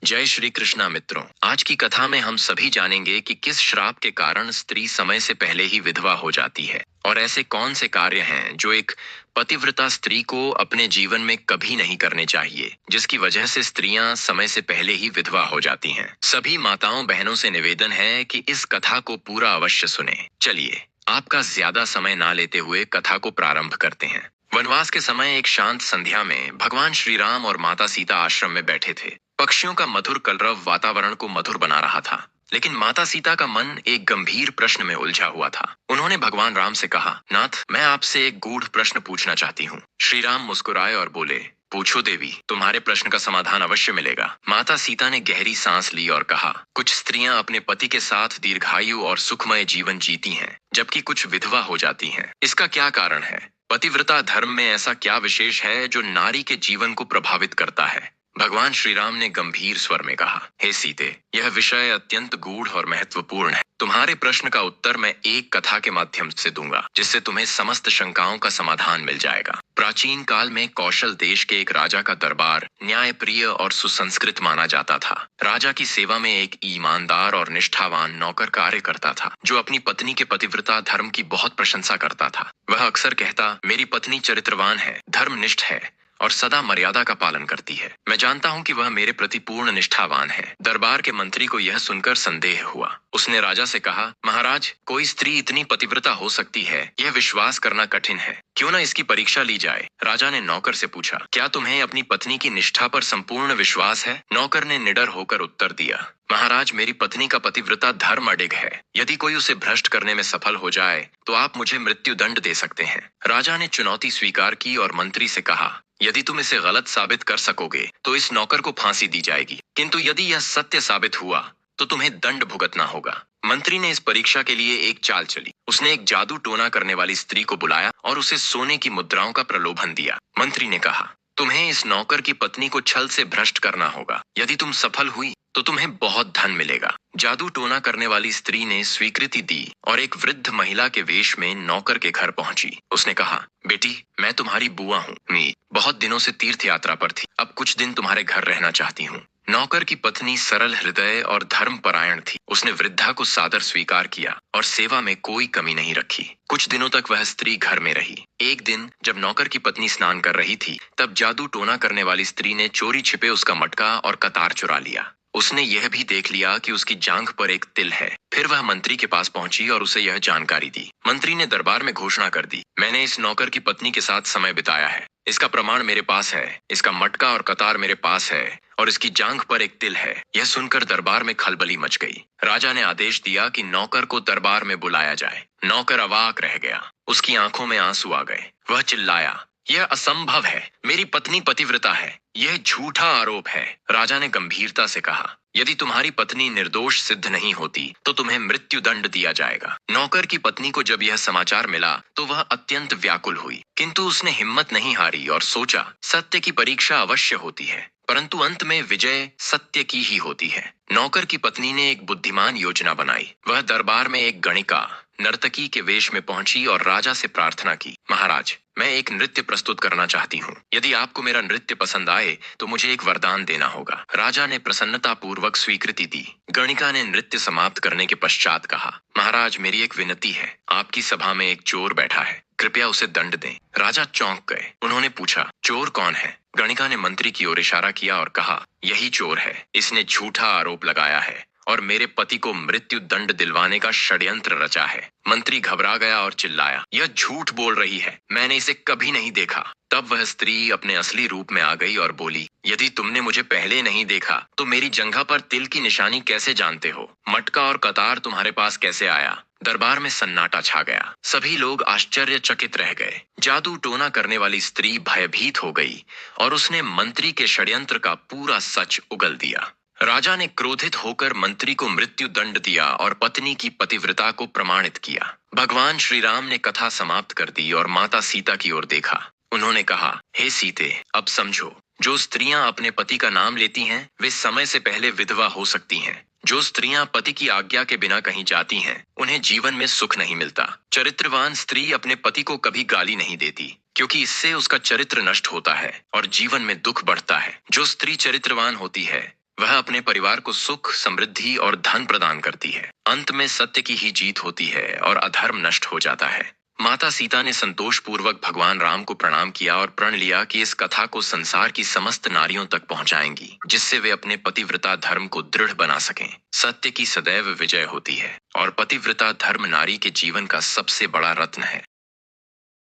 जय श्री कृष्णा मित्रों। आज की कथा में हम सभी जानेंगे कि किस श्राप के कारण स्त्री समय से पहले ही विधवा हो जाती है और ऐसे कौन से कार्य हैं जो एक पतिव्रता स्त्री को अपने जीवन में कभी नहीं करने चाहिए, जिसकी वजह से स्त्रियां समय से पहले ही विधवा हो जाती हैं। सभी माताओं बहनों से निवेदन है कि इस कथा को पूरा अवश्य सुने। चलिए आपका ज्यादा समय ना लेते हुए कथा को प्रारंभ करते हैं। वनवास के समय एक शांत संध्या में भगवान श्री राम और माता सीता आश्रम में बैठे थे। पक्षियों का मधुर कलरव वातावरण को मधुर बना रहा था, लेकिन माता सीता का मन एक गंभीर प्रश्न में उलझा हुआ था। उन्होंने भगवान राम से कहा, नाथ, मैं आपसे एक गूढ़ प्रश्न पूछना चाहती हूँ। श्री राम मुस्कुराए और बोले, पूछो देवी, तुम्हारे प्रश्न का समाधान अवश्य मिलेगा। माता सीता ने गहरी सांस ली और कहा, कुछ स्त्रियां अपने पति के साथ दीर्घायु और सुखमय जीवन जीती हैं, जबकि कुछ विधवा हो जाती हैं। इसका क्या कारण है? पतिव्रता धर्म में ऐसा क्या विशेष है जो नारी के जीवन को प्रभावित करता है? भगवान श्री राम ने गंभीर स्वर में कहा, हे सीते, यह विषय अत्यंत गूढ़ और महत्वपूर्ण है। तुम्हारे प्रश्न का उत्तर मैं एक कथा के माध्यम से दूंगा, जिससे तुम्हें समस्त शंकाओं का समाधान मिल जाएगा। प्राचीन काल में कौशल देश के एक राजा का दरबार न्यायप्रिय और सुसंस्कृत माना जाता था। राजा की सेवा में एक ईमानदार और निष्ठावान नौकर कार्य करता था, जो अपनी पत्नी के पतिव्रता धर्म की बहुत प्रशंसा करता था। वह अक्सर कहता, मेरी पत्नी चरित्रवान है, धर्मनिष्ठ है और सदा मर्यादा का पालन करती है। मैं जानता हूँ कि वह मेरे प्रति पूर्ण निष्ठावान है। दरबार के मंत्री को यह सुनकर संदेह हुआ। उसने राजा से कहा, महाराज, कोई स्त्री इतनी पतिव्रता हो सकती है, यह विश्वास करना कठिन है। क्यों न इसकी परीक्षा ली जाए? राजा ने नौकर से पूछा, क्या तुम्हें अपनी पत्नी की निष्ठा पर संपूर्ण विश्वास है? नौकर ने निडर होकर उत्तर दिया, महाराज, मेरी पत्नी का पतिव्रता धर्म अडिग है। यदि कोई उसे भ्रष्ट करने में सफल हो जाए तो आप मुझे मृत्यु दंड दे सकते हैं। राजा ने चुनौती स्वीकार की और मंत्री से कहा, यदि तुम इसे गलत साबित कर सकोगे तो इस नौकर को फांसी दी जाएगी, किंतु यदि यह सत्य साबित हुआ तो तुम्हें दंड भुगतना होगा। मंत्री ने इस परीक्षा के लिए एक चाल चली। उसने एक जादू टोना करने वाली स्त्री को बुलाया और उसे सोने की मुद्राओं का प्रलोभन दिया। मंत्री ने कहा, तुम्हें इस नौकर की पत्नी को छल से भ्रष्ट करना होगा। यदि तुम सफल हुई तो तुम्हें बहुत धन मिलेगा। जादू टोना करने वाली स्त्री ने स्वीकृति दी और एक वृद्ध महिला के वेश में नौकर के घर पहुंची। उसने कहा, बेटी, मैं तुम्हारी बुआ हूँ। मैं बहुत दिनों से तीर्थ यात्रा पर थी, अब कुछ दिन तुम्हारे घर रहना चाहती हूँ। नौकर की पत्नी सरल हृदय और धर्मपरायण थी। उसने वृद्धा को सादर स्वीकार किया और सेवा में कोई कमी नहीं रखी। कुछ दिनों तक वह स्त्री घर में रही। एक दिन जब नौकर की पत्नी स्नान कर रही थी, तब जादू टोना करने वाली स्त्री ने चोरी छिपे उसका मटका और कतार चुरा लिया। उसने यह भी देख लिया कि उसकी जांघ पर एक तिल है। फिर वह मंत्री के पास पहुंची और उसे यह जानकारी दी। मंत्री ने दरबार में घोषणा कर दी, मैंने इस नौकर की पत्नी के साथ समय बिताया है। इसका प्रमाण मेरे पास है। इसका मटका और कतार मेरे पास है और इसकी जांघ पर एक तिल है। यह सुनकर दरबार में खलबली मच गई। राजा ने आदेश दिया कि नौकर को दरबार में बुलाया जाए। नौकर अवाक रह गया। उसकी आंखों में आंसू आ गए। वह चिल्लाया, यह असंभव है, मेरी पत्नी पतिव्रता है, यह झूठा आरोप है। राजा ने गंभीरता से कहा, यदि तुम्हारी पत्नी निर्दोष सिद्ध नहीं होती तो तुम्हें मृत्यु दंड दिया जाएगा। नौकर की पत्नी को जब यह समाचार मिला तो वह अत्यंत व्याकुल हुई, किंतु उसने हिम्मत नहीं हारी और सोचा, सत्य की परीक्षा अवश्य होती है, परंतु अंत में विजय सत्य की ही होती है। नौकर की पत्नी ने एक बुद्धिमान योजना बनाई। वह दरबार में एक गणिका नर्तकी के वेश में पहुंची और राजा से प्रार्थना की, महाराज, मैं एक नृत्य प्रस्तुत करना चाहती हूँ। यदि आपको मेरा नृत्य पसंद आए तो मुझे एक वरदान देना होगा। राजा ने प्रसन्नता पूर्वक स्वीकृति दी। गणिका ने नृत्य समाप्त करने के पश्चात कहा, महाराज, मेरी एक विनती है। आपकी सभा में एक चोर बैठा है, कृपया उसे दंड दें। राजा चौंक गए। उन्होंने पूछा, चोर कौन है? गणिका ने मंत्री की ओर इशारा किया और कहा, यही चोर है। इसने झूठा आरोप लगाया है और मेरे पति को मृत्यु दंड दिलवाने का षड्यंत्र रचा है। मंत्री घबरा गया और चिल्लाया, यह झूठ बोल रही है, मैंने इसे कभी नहीं देखा। तब वह स्त्री अपने असली रूप में आ गई और बोली, यदि तुमने मुझे पहले नहीं देखा तो मेरी जंघा पर तिल की निशानी कैसे जानते हो? मटका और कतार तुम्हारे पास कैसे आया? दरबार में सन्नाटा छा गया। सभी लोग आश्चर्यचकित रह गए। जादू टोना करने वाली स्त्री भयभीत हो गई और उसने मंत्री के षड्यंत्र का पूरा सच उगल दिया। राजा ने क्रोधित होकर मंत्री को मृत्यु दंड दिया और पत्नी की पतिव्रता को प्रमाणित किया। भगवान श्री राम ने कथा समाप्त कर दी और माता सीता की ओर देखा। उन्होंने कहा, हे सीते, अब समझो, जो स्त्रियां अपने पति का नाम लेती हैं वे समय से पहले विधवा हो सकती हैं। जो स्त्रियां पति की आज्ञा के बिना कहीं जाती हैं उन्हें जीवन में सुख नहीं मिलता। चरित्रवान स्त्री अपने पति को कभी गाली नहीं देती, क्योंकि इससे उसका चरित्र नष्ट होता है और जीवन में दुख बढ़ता है। जो स्त्री चरित्रवान होती है वह अपने परिवार को सुख, समृद्धि और धन प्रदान करती है। अंत में सत्य की ही जीत होती है और अधर्म नष्ट हो जाता है। माता सीता ने संतोषपूर्वक भगवान राम को प्रणाम किया और प्रण लिया कि इस कथा को संसार की समस्त नारियों तक पहुंचाएंगी, जिससे वे अपने पतिव्रता धर्म को दृढ़ बना सकें। सत्य की सदैव विजय होती है और पतिव्रता धर्म नारी के जीवन का सबसे बड़ा रत्न है।